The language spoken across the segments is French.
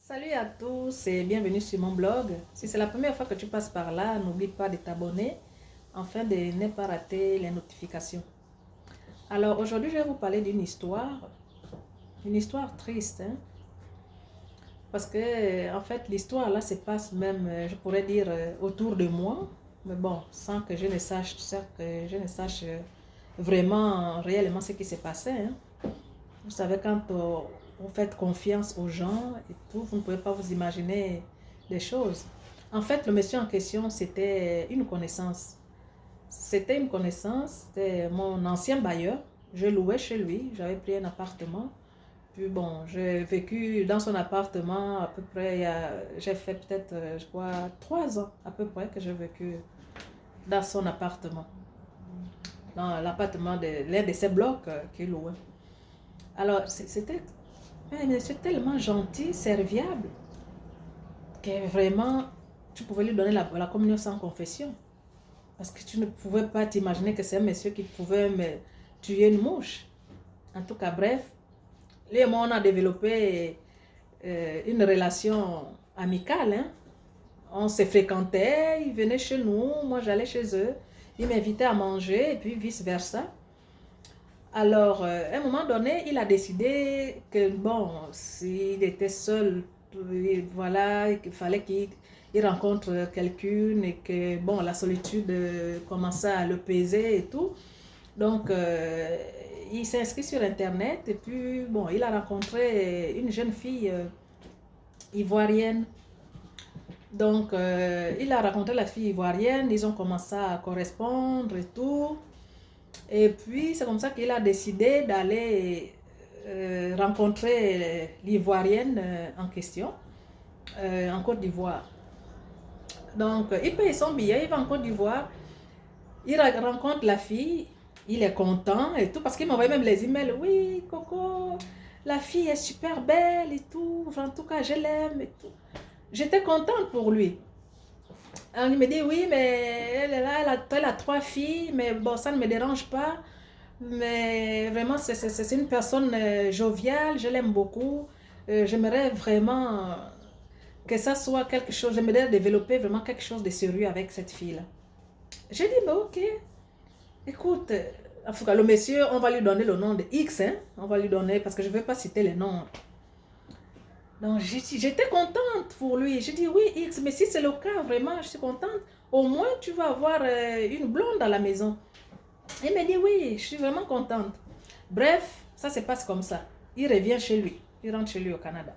Salut à tous et bienvenue sur mon blog. Si c'est la première fois que tu passes par là, n'oublie pas de t'abonner afin de ne pas rater les notifications. Alors aujourd'hui, je vais vous parler d'une histoire triste, hein. Parce que en fait, l'histoire là se passe même, je pourrais dire, autour de moi. Mais bon, sans que je ne sache, vraiment, réellement ce qui s'est passé, hein. Vous savez, quand vous faites confiance aux gens et tout, vous ne pouvez pas vous imaginer des choses. En fait, le monsieur en question, c'était une connaissance. C'était mon ancien bailleur. Je louais chez lui, j'avais pris un appartement. Puis bon, j'ai vécu dans son appartement à peu près, j'ai fait peut-être, je crois, 3 ans à peu près que j'ai vécu dans son appartement. Dans l'appartement de l'un de ses blocs qu'il louait. Alors, c'était un monsieur tellement gentil, serviable, que vraiment, tu pouvais lui donner la communion sans confession. Parce que tu ne pouvais pas t'imaginer que c'est un monsieur qui pouvait me tuer une mouche. En tout cas, bref, lui et moi, on a développé une relation amicale, hein. On se fréquentait, ils venaient chez nous, moi j'allais chez eux. Ils m'invitaient à manger et puis vice-versa. Alors, à un moment donné, il a décidé que, bon, s'il était seul, voilà, qu'il fallait qu'il rencontre quelqu'un et que, bon, la solitude commençait à le peser et tout. Donc, il s'est inscrit sur Internet et puis, bon, il a rencontré une jeune fille ivoirienne. Donc, il a rencontré la fille ivoirienne, ils ont commencé à correspondre et tout. Et puis, c'est comme ça qu'il a décidé d'aller rencontrer l'Ivoirienne en question, en Côte d'Ivoire. Donc, il paye son billet, il va en Côte d'Ivoire, il rencontre la fille, il est content et tout, parce qu'il m'envoie même les emails. Oui, Coco, la fille est super belle et tout, enfin, en tout cas, je l'aime et tout. J'étais contente pour lui. Alors, il me dit, oui, mais elle a 3 filles, mais bon, ça ne me dérange pas. Mais vraiment, c'est une personne joviale, je l'aime beaucoup. J'aimerais vraiment que ça soit quelque chose, j'aimerais développer vraiment quelque chose de sérieux avec cette fille-là. J'ai dit, mais ok, écoute, en tout cas, le monsieur, on va lui donner le nom de X, hein, on va lui donner, parce que je ne veux pas citer les noms. Donc, j'étais contente pour lui. J'ai dit, oui, X, mais si c'est le cas, vraiment, je suis contente. Au moins, tu vas avoir une blonde à la maison. Il me dit, oui, je suis vraiment contente. Bref, ça se passe comme ça. Il revient chez lui. Il rentre chez lui au Canada.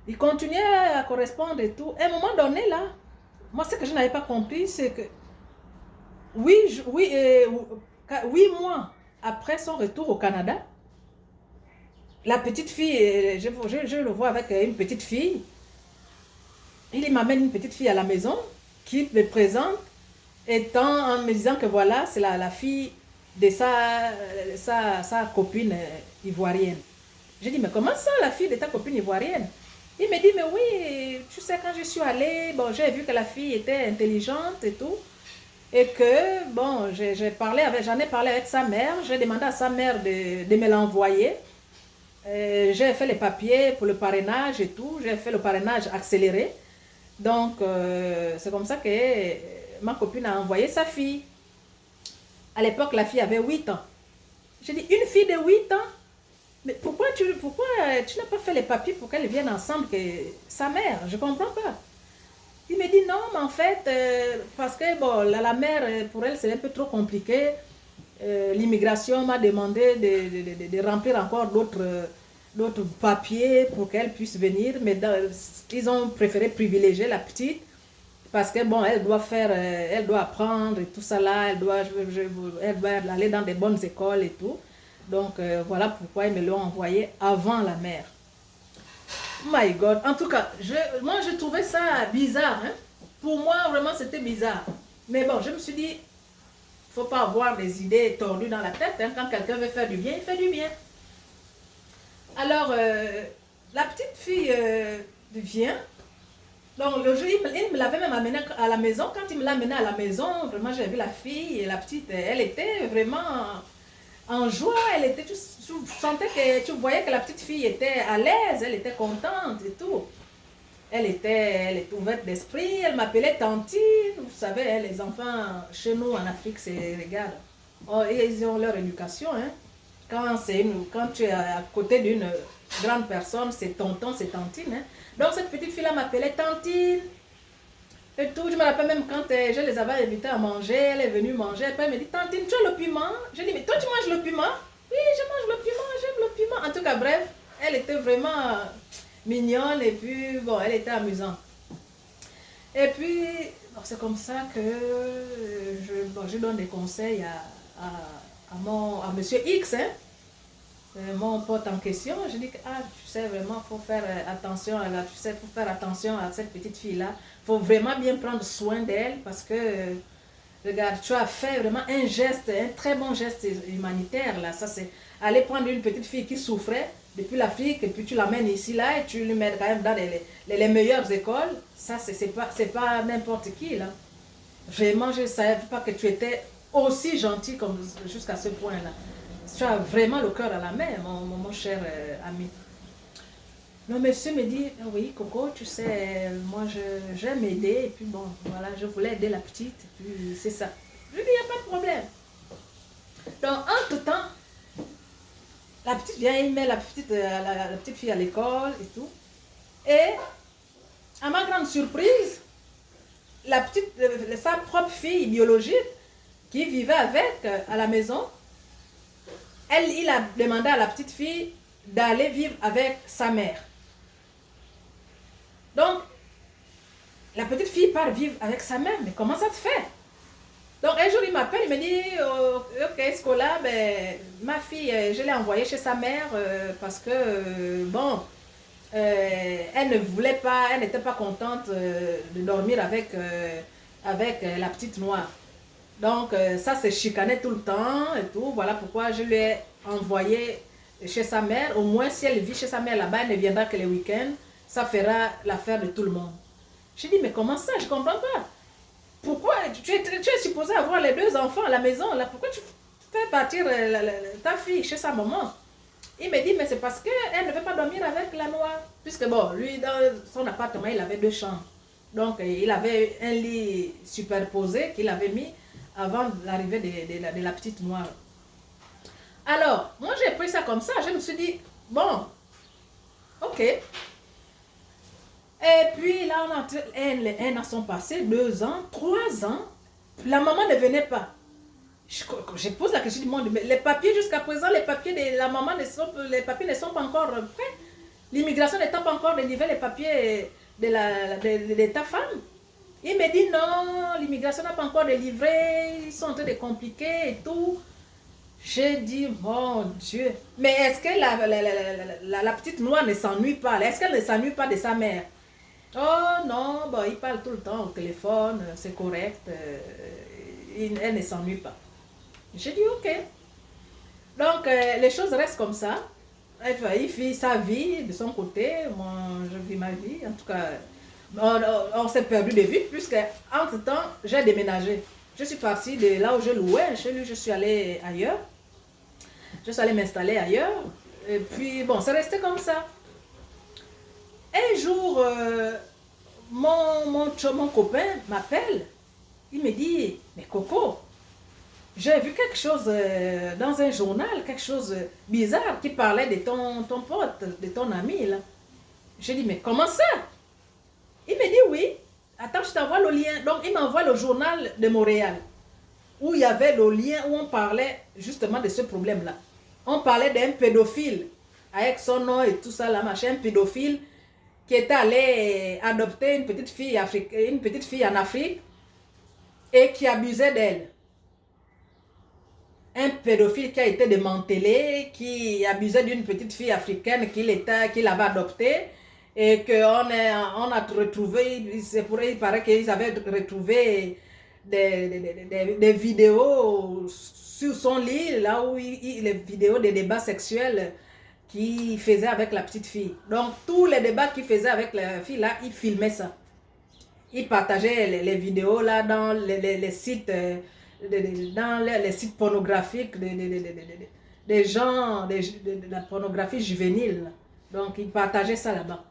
Il continuait à correspondre et tout. À un moment donné, là, moi, ce que je n'avais pas compris, c'est que 8 mois après son retour au Canada, la petite fille, je le vois avec une petite fille. Il m'amène une petite fille à la maison qu'il me présente en me disant que voilà, c'est la fille de sa copine ivoirienne. J'ai dit, mais comment ça, la fille de ta copine ivoirienne? Il me dit, mais oui, tu sais, quand je suis allée, bon, j'ai vu que la fille était intelligente et tout. Et que, bon, j'en ai parlé avec sa mère. J'ai demandé à sa mère de me l'envoyer. J'ai fait les papiers pour le parrainage et tout. J'ai fait le parrainage accéléré. Donc, c'est comme ça que ma copine a envoyé sa fille. À l'époque, la fille avait 8 ans. J'ai dit, une fille de 8 ans? Mais pourquoi tu n'as pas fait les papiers pour qu'elles viennent ensemble que sa mère? Je ne comprends pas. Il me dit non, mais en fait, parce que bon, la mère, pour elle, c'est un peu trop compliqué. L'immigration m'a demandé de remplir encore d'autres papiers pour qu'elle puisse venir, mais ils ont préféré privilégier la petite parce que bon, elle doit apprendre et tout ça là, elle doit aller dans des bonnes écoles et tout. Donc voilà pourquoi ils me l'ont envoyé avant la mère. My God. En tout cas, moi, je trouvais ça bizarre, hein. Pour moi, vraiment, c'était bizarre. Mais bon, je me suis dit, il ne faut pas avoir des idées tordues dans la tête, hein. Quand quelqu'un veut faire du bien, il fait du bien. Alors, la petite fille vient. Donc, le jour, il me l'avait même amené à la maison. Quand il me l'a amené à la maison, vraiment, j'ai vu la fille et la petite, elle était vraiment en joie, tu sentais que tu voyais que la petite fille était à l'aise, elle était contente et tout. Elle est ouverte d'esprit, elle m'appelait Tantine. Vous savez, hein, les enfants chez nous en Afrique, c'est, regarde, oh, ils ont leur éducation. Hein. Quand tu es à côté d'une grande personne, c'est tonton, c'est Tantine. Hein. Donc cette petite fille-là m'appelait Tantine. Et tout, je me rappelle même quand je les avais invités à manger, elle est venue manger, après elle me dit, Tantine, tu as le piment? J'ai dit, mais toi tu manges le piment? Oui, je mange le piment, j'aime le piment. En tout cas, bref, elle était vraiment mignonne et puis, bon, elle était amusante. Et puis, bon, c'est comme ça que je donne des conseils à monsieur X, hein, mon pote en question. Je dis que, ah, tu sais, vraiment, il faut faire attention à tu sais, faut faire attention à cette petite fille-là. Il faut vraiment bien prendre soin d'elle parce que, regarde, tu as fait vraiment un geste, un très bon geste humanitaire, là. Ça, c'est aller prendre une petite fille qui souffrait depuis l'Afrique et puis tu l'amènes ici, là, et tu lui mets quand même dans les meilleures écoles. Ça, c'est pas n'importe qui, là. Vraiment, je ne savais pas que tu étais aussi gentil comme jusqu'à ce point-là. Tu as vraiment le cœur à la main, mon cher ami. Le monsieur me dit, oui, Coco, tu sais, moi, j'aime aider, et puis bon, voilà, je voulais aider la petite, et puis c'est ça. Je lui dis, il n'y a pas de problème. Donc, entre-temps, la petite vient, il met la petite fille à l'école et tout. Et, à ma grande surprise, sa propre fille biologique, qui vivait avec à la maison, il a demandé à la petite fille d'aller vivre avec sa mère. Donc, la petite fille part vivre avec sa mère, mais comment ça se fait? Donc, un jour, il m'appelle, il me dit, ok, Scola, ben, ma fille, je l'ai envoyée chez sa mère parce que, bon, elle ne voulait pas, elle n'était pas contente de dormir avec la petite noire. Donc, ça se chicanait tout le temps et tout. Voilà pourquoi je lui ai envoyé chez sa mère. Au moins, si elle vit chez sa mère là-bas, elle ne viendra que les week-ends. Ça fera l'affaire de tout le monde. J'ai dit, mais comment ça? Je ne comprends pas. Pourquoi tu es supposé avoir les deux enfants à la maison là? Pourquoi tu fais partir ta fille chez sa maman? Il me dit, mais c'est parce qu'elle ne veut pas dormir avec la noire. Puisque bon, lui, dans son appartement, il avait deux chambres. Donc, il avait un lit superposé qu'il avait mis avant l'arrivée de la petite noire. Alors, moi j'ai pris ça comme ça, je me suis dit, bon, ok. Et puis là, un an sont passés, 2 ans, 3 ans, la maman ne venait pas. Je pose la question du monde, mais les papiers jusqu'à présent, les papiers de la maman, les papiers ne sont pas encore prêts. L'immigration n'étant pas encore délivré les papiers de ta femme. Il me dit non, l'immigration n'a pas encore délivré, ils sont en train de compliquer et tout. J'ai dit, mon Dieu, mais est-ce que la petite noire ne s'ennuie pas? Est-ce qu'elle ne s'ennuie pas de sa mère? Oh non, bon, il parle tout le temps au téléphone, c'est correct, elle ne s'ennuie pas. J'ai dit, ok. Donc, les choses restent comme ça. Il fait sa vie de son côté, moi je vis ma vie, en tout cas. On s'est perdu de vue puisque entre temps j'ai déménagé. Je suis partie de là où je louais, chez lui je suis allée ailleurs. Je suis allée m'installer ailleurs. Et puis bon, c'est resté comme ça. Un jour, mon copain m'appelle. Il me dit, mais Coco, j'ai vu quelque chose dans un journal, quelque chose bizarre qui parlait de ton pote, de ton ami là. J'ai dit, mais comment ça? Il me dit oui. Attends, je t'envoie le lien. Donc, il m'envoie le journal de Montréal où il y avait le lien où on parlait justement de ce problème-là. On parlait d'un pédophile avec son nom et tout ça, là, machin, un pédophile qui était allé adopter une petite fille en Afrique et qui abusait d'elle. Un pédophile qui a été démantelé, qui abusait d'une petite fille africaine qu'il avait adoptée. Et qu'on a retrouvé, il paraît qu'ils avaient retrouvé des vidéos sur son lit, là où les vidéos des débats sexuels qu'il faisait avec la petite fille. Donc, tous les débats qu'il faisait avec la fille, là, il filmait ça. Il partageait les vidéos là dans les sites dans les sites pornographiques des gens, de la pornographie juvénile. Donc, il partageait ça là-bas.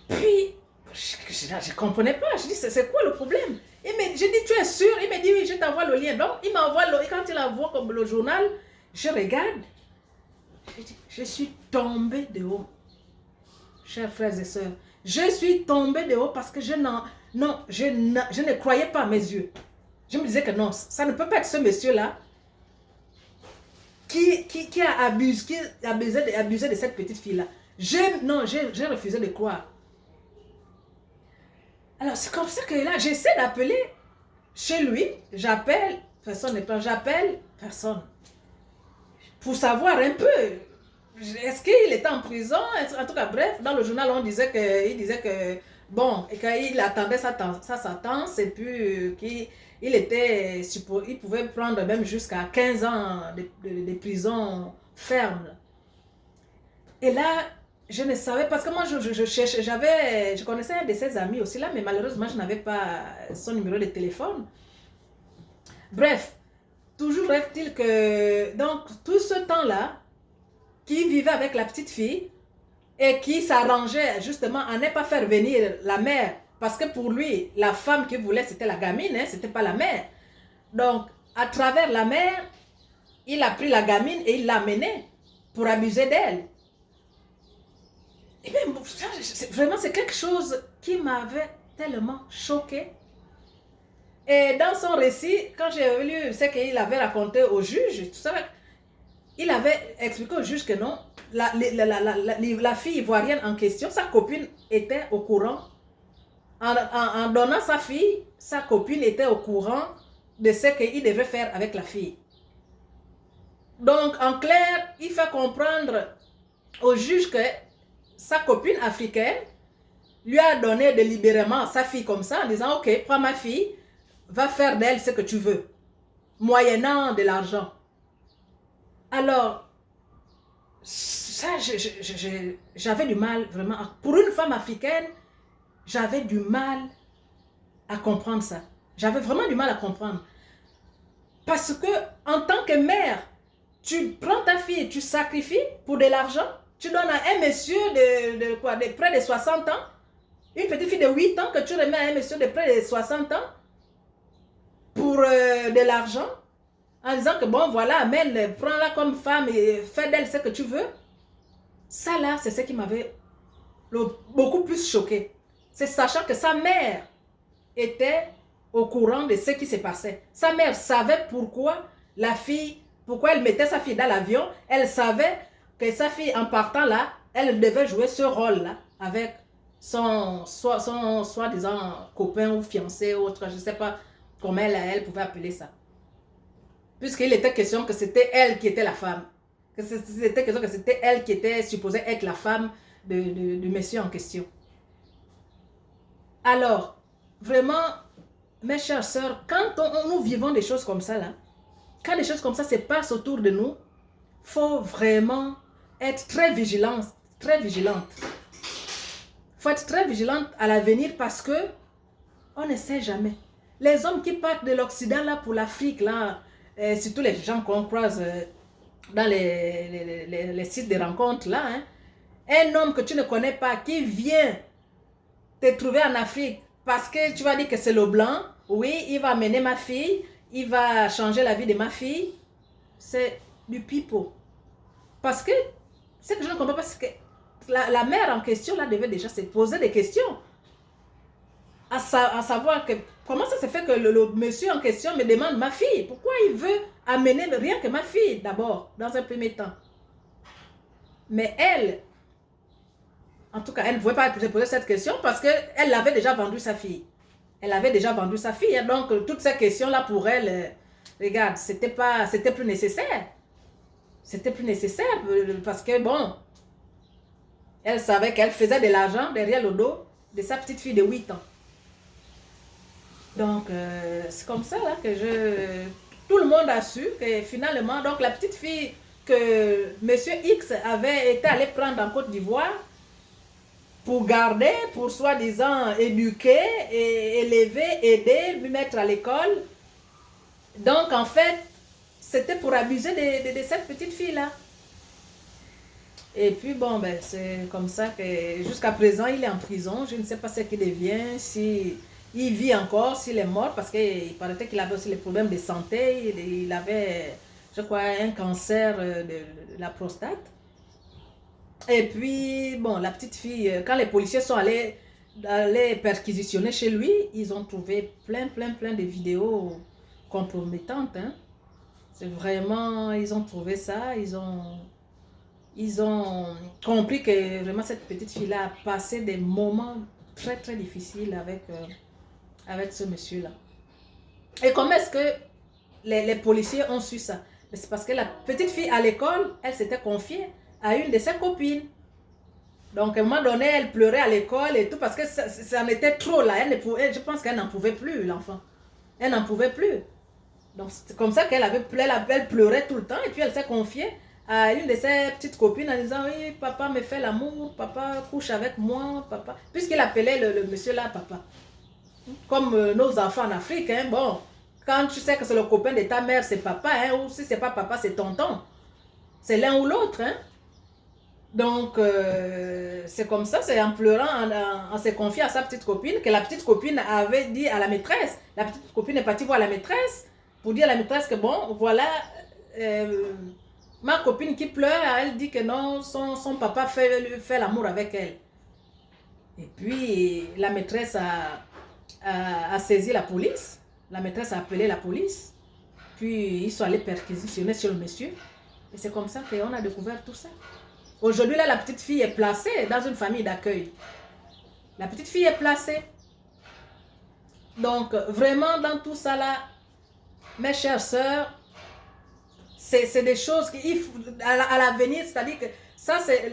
Puis, je ne comprenais pas. Je dis, c'est quoi le problème? J'ai dit, tu es sûr? Il me dit, oui, je t'envoie le lien. Donc, il m'envoie le lien. Quand il envoie comme le journal, je regarde. Je suis tombée de haut. Chers frères et sœurs, je suis tombée de haut parce que je ne croyais pas à mes yeux. Je me disais que non, ça ne peut pas être ce monsieur-là qui a abusé de cette petite fille-là. J'ai refusé de croire. Alors, c'est comme ça que là, j'essaie d'appeler chez lui. J'appelle, personne ne prend. J'appelle, personne. Pour savoir un peu, est-ce qu'il était en prison? En tout cas, bref, dans le journal, il disait que bon, et qu'il attendait sa sentence, et puis il pouvait prendre même jusqu'à 15 ans de prison ferme. Et là, je ne savais, parce que moi, je connaissais un de ses amis aussi là, mais malheureusement, je n'avais pas son numéro de téléphone. Bref, toujours est-il que, donc, tout ce temps-là, qui vivait avec la petite fille et qui s'arrangeait justement à ne pas faire venir la mère, parce que pour lui, la femme qu'il voulait, c'était la gamine, hein, c'était pas la mère. Donc, à travers la mère, il a pris la gamine et il l'a amenée pour abuser d'elle. Et bien, vraiment, c'est quelque chose qui m'avait tellement choquée. Et dans son récit, quand j'ai lu ce qu'il avait raconté au juge, tout ça, il avait expliqué au juge que non, la fille ivoirienne en question, sa copine était au courant. En donnant sa fille, sa copine était au courant de ce qu'il devait faire avec la fille. Donc, en clair, il fait comprendre au juge que sa copine africaine lui a donné délibérément sa fille comme ça, en disant, ok, prends ma fille, va faire d'elle ce que tu veux, moyennant de l'argent. Alors, ça, j'avais du mal, vraiment. Pour une femme africaine, j'avais du mal à comprendre ça. J'avais vraiment du mal à comprendre. Parce que, en tant que mère, tu prends ta fille, tu sacrifies pour de l'argent, tu donnes à un monsieur de près de 60 ans, une petite fille de 8 ans que tu remets à un monsieur de près de 60 ans pour de l'argent, en disant que bon, voilà, amène, prends-la comme femme et fais d'elle ce que tu veux. Ça là, c'est ce qui m'avait beaucoup plus choqué. C'est sachant que sa mère était au courant de ce qui se passait. Sa mère savait pourquoi elle mettait sa fille dans l'avion. Elle savait que sa fille, en partant là, elle devait jouer ce rôle-là avec son soi-disant copain ou fiancé ou autre, je ne sais pas comment elle pouvait appeler ça. Puisqu'il était question que c'était elle qui était la femme. Que c'était question que c'était elle qui était supposée être la femme du monsieur en question. Alors, vraiment, mes chères sœurs, quand nous vivons des choses comme ça, là, quand des choses comme ça se passent autour de nous, il faut vraiment être très vigilante, très vigilante. Il faut être très vigilante à l'avenir parce que on ne sait jamais. Les hommes qui partent de l'Occident là pour l'Afrique, là, surtout les gens qu'on croise dans les sites de rencontres là, hein, un homme que tu ne connais pas qui vient te trouver en Afrique parce que tu vas dire que c'est le blanc, oui, il va amener ma fille, il va changer la vie de ma fille, c'est du pipeau. Parce que ce que je ne comprends pas, c'est que la mère en question là devait déjà se poser des questions. À savoir que comment ça se fait que le monsieur en question me demande ma fille? Pourquoi il veut amener rien que ma fille d'abord, dans un premier temps? Mais elle, en tout cas, elle ne pouvait pas se poser cette question parce qu'elle avait déjà vendu sa fille. Elle avait déjà vendu sa fille. Hein, donc, toutes ces questions-là pour elle, regarde, c'était plus nécessaire. C'était plus nécessaire parce que, bon, elle savait qu'elle faisait de l'argent derrière le dos de sa petite fille de 8 ans. Donc, c'est comme ça là, que tout le monde a su que finalement, donc la petite fille que Monsieur X avait été allé prendre en Côte d'Ivoire pour garder, pour soi-disant éduquer, et élever, aider, lui mettre à l'école, Donc, en fait, c'était pour abuser de cette petite fille-là. Et puis, bon, ben, c'est comme ça que jusqu'à présent, il est en prison. Je ne sais pas ce qu'il devient, si il vit encore, s'il est mort, parce qu'il paraît qu'il avait aussi les problèmes de santé. Il avait, je crois, un cancer de la prostate. Et puis, bon, la petite fille, quand les policiers sont allés perquisitionner chez lui, ils ont trouvé plein de vidéos compromettantes. Hein. C'est vraiment, ils ont trouvé ça, ils ont compris que vraiment cette petite fille-là a passé des moments très difficiles avec ce monsieur-là. Et comment est-ce que les policiers ont su ça? C'est parce que la petite fille à l'école, elle s'était confiée à une de ses copines. Donc, à un moment donné, elle pleurait à l'école et tout parce que ça en était trop là. Je pense qu'elle n'en pouvait plus, l'enfant. Elle n'en pouvait plus. Donc, c'est comme ça elle pleurait tout le temps et puis elle s'est confiée à une de ses petites copines en disant oui, papa me fait l'amour, papa couche avec moi, papa. Puisqu'il appelait le monsieur là papa. Comme nos enfants en Afrique, hein, bon, quand tu sais que c'est le copain de ta mère, c'est papa, hein, ou si c'est pas papa, c'est tonton. C'est l'un ou l'autre, hein. Donc, c'est comme ça, c'est en pleurant, en se confiant à sa petite copine, que la petite copine avait dit à la maîtresse. La petite copine est partie voir la maîtresse pour dire à la maîtresse que bon, voilà, ma copine qui pleure, elle dit que non, son papa fait l'amour avec elle. Et puis, la maîtresse a saisi la police. La maîtresse a appelé la police. Puis, ils sont allés perquisitionner sur le monsieur. Et c'est comme ça qu'on a découvert tout ça. Aujourd'hui, là, la petite fille est placée dans une famille d'accueil. La petite fille est placée. Donc, vraiment, dans tout ça, là, mes chères sœurs, c'est des choses qui, à l'avenir, c'est-à-dire que ça, c'est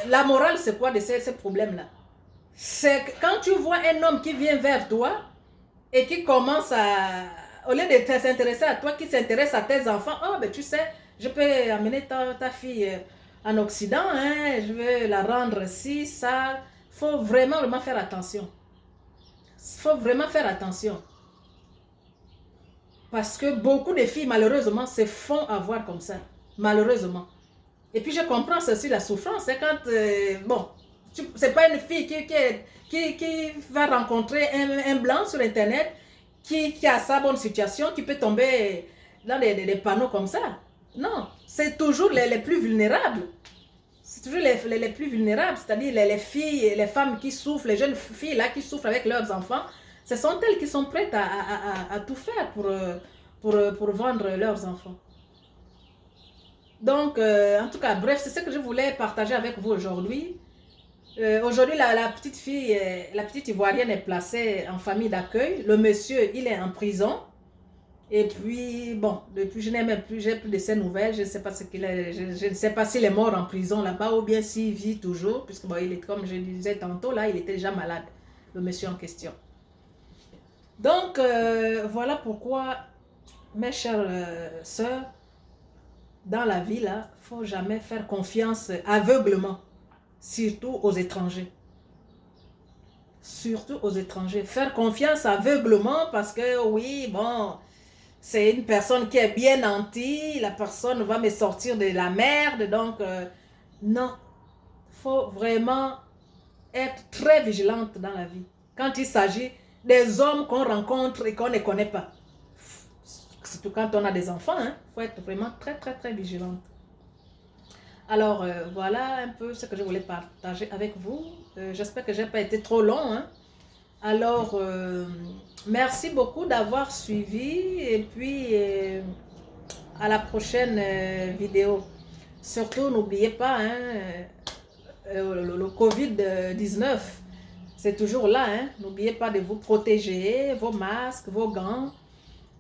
la morale, c'est quoi de ces problèmes-là? C'est que quand tu vois un homme qui vient vers toi et qui commence au lieu de s'intéresser à toi, qui s'intéresse à tes enfants, oh, ben tu sais, je peux amener ta fille en Occident, hein, je vais la rendre ci, ça. Il faut vraiment faire attention. Il faut vraiment faire attention. Parce que beaucoup de filles, malheureusement, se font avoir comme ça. Malheureusement. Et puis, je comprends ceci, la souffrance. C'est quand, bon, c'est pas une fille qui va rencontrer un blanc sur Internet qui a sa bonne situation, qui peut tomber dans des panneaux comme ça. Non, c'est toujours les plus vulnérables. C'est toujours les plus vulnérables, c'est-à-dire les filles, les femmes qui souffrent, les jeunes filles là qui souffrent avec leurs enfants. Ce sont elles qui sont prêtes à tout faire pour vendre leurs enfants. Donc, en tout cas, bref, c'est ce que je voulais partager avec vous aujourd'hui. Aujourd'hui, la petite fille, la petite Ivoirienne est placée en famille d'accueil. Le monsieur, il est en prison. Et puis, bon, depuis, je n'ai même plus, j'ai plus de ses nouvelles. Je ne sais pas ce qu'il est, je ne sais pas s'il est mort en prison là-bas ou bien s'il vit toujours, puisque bon, il est, comme je disais tantôt, là, il était déjà malade, le monsieur en question. Donc, voilà pourquoi, mes chères sœurs, dans la vie, là, il ne faut jamais faire confiance aveuglement, surtout aux étrangers. Surtout aux étrangers. Faire confiance aveuglement parce que, oui, bon, c'est une personne qui est bien nantie, la personne va me sortir de la merde, donc, non. Il faut vraiment être très vigilante dans la vie. Quand il s'agit des hommes qu'on rencontre et qu'on ne connaît pas. Surtout quand on a des enfants, il faut être vraiment très vigilante. Alors, voilà un peu ce que je voulais partager avec vous. J'espère que je n'ai pas été trop long. Hein. Alors, merci beaucoup d'avoir suivi et puis à la prochaine vidéo. Surtout, n'oubliez pas, hein, le Covid-19, c'est toujours là. Hein. N'oubliez pas de vous protéger, vos masques, vos gants,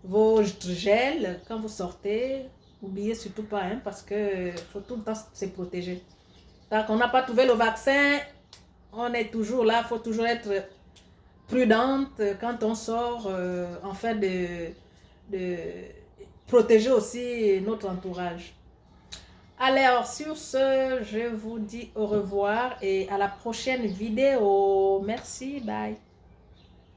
vos gels quand vous sortez. N'oubliez surtout pas, hein, parce qu'il faut tout le temps se protéger. Tant qu'on n'a pas trouvé le vaccin, on est toujours là, il faut toujours être prudente quand on sort, en fait, de protéger aussi notre entourage. Alors, sur ce, je vous dis au revoir et à la prochaine vidéo. Merci, bye.